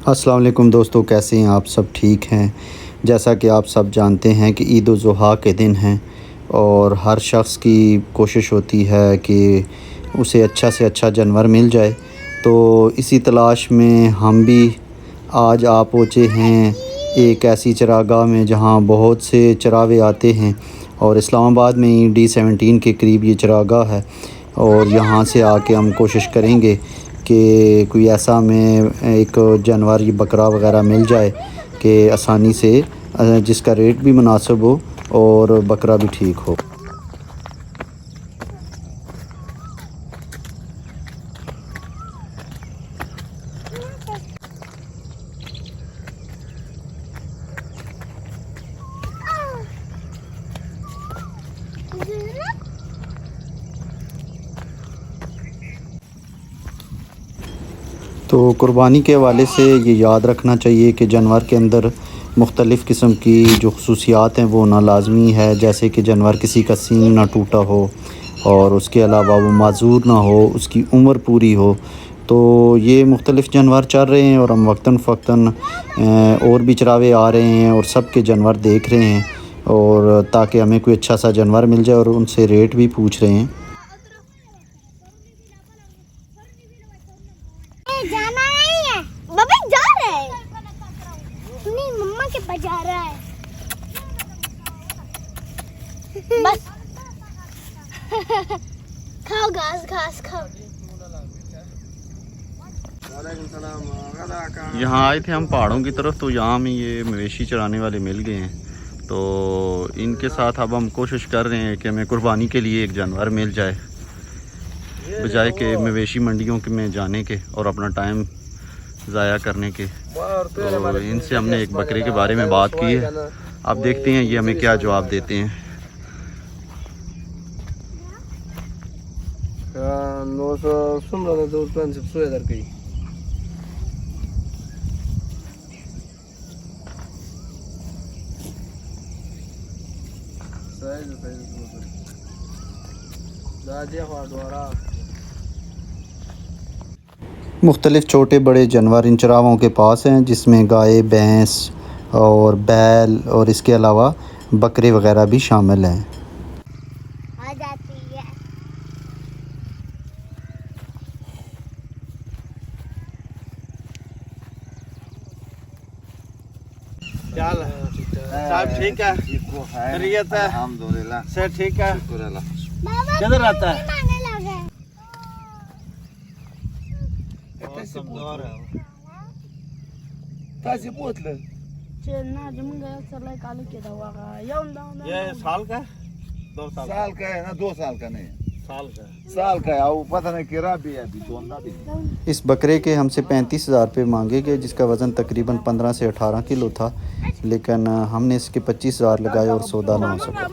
अस्सलाम वालेकुम दोस्तों, कैसे हैं आप सब? ठीक हैं। जैसा कि आप सब जानते हैं कि ईद उल ज़ुहा के दिन हैं और हर शख्स की कोशिश होती है कि उसे अच्छा से अच्छा जानवर मिल जाए। तो इसी तलाश में हम भी आज आ पहुँचे हैं एक ऐसी चरागाह में जहां बहुत से चरावे आते हैं और इस्लामाबाद में ही D17 के करीब ये चरागाह है। और यहाँ से आके हम कोशिश करेंगे कि कोई ऐसा हमें एक जानवर ये बकरा वगैरह मिल जाए कि आसानी से जिसका रेट भी मुनासिब हो और बकरा भी ठीक हो। तो कुर्बानी के हवाले से ये याद रखना चाहिए कि जानवर के अंदर मुख्तलिफ़ किस्म की जो ख़ुसूसियात हैं वो होना लाज़मी है। जैसे कि जानवर किसी का सींग ना टूटा हो और उसके अलावा वो माज़ूर ना हो, उसकी उम्र पूरी हो। तो ये मुख्तलिफ़ जानवर चल रहे हैं और हम वक्तन फ़क्तन और भी चरावे आ रहे हैं और सब के जानवर देख रहे हैं और ताकि हमें कोई अच्छा सा जानवर मिल जाए और उनसे रेट भी पूछ रहे हैं। जाना नहीं है बाबा, जा रहा है नहीं, मम्मा के पास जा रहा है बस। खाओ घास घास खाओ। यहाँ आए थे हम पहाड़ों की तरफ, तो यहाँ हमें ये मवेशी चराने वाले मिल गए हैं। तो इनके साथ अब हम कोशिश कर रहे हैं कि हमें कुर्बानी के लिए एक जानवर मिल जाए, बजाय के मवेशी मंडियों में जाने के और अपना टाइम ज़ाया करने के। तो इनसे हमने एक बकरे के बारे में बात की है। अब देखते हैं ये हमें क्या जवाब देते हैं। मुख्तलिफ़ छोटे बड़े जानवर इन चरावों के पास हैं, जिसमें गाय, भैंस और बैल और इसके अलावा बकरे वगैरह भी शामिल हैं। आ जाती है साहब, ठीक है, खैरियत है, अल्हम्दुलिल्लाह से ठीक है। बाबा किधर रहता है? मांगने लगे ये साल का है? 2 साल साल का है ना, 2 साल का नहीं, साल का साल का है। वो पता नहीं किरा भी है, दोंदा भी है। इस बकरे के हमसे 35,000 रुपये मांगे गए, जिसका वज़न तकरीबन 15 से 18 किलो था, लेकिन हमने इसके 25,000 लगाए और सौदा ना हो सका।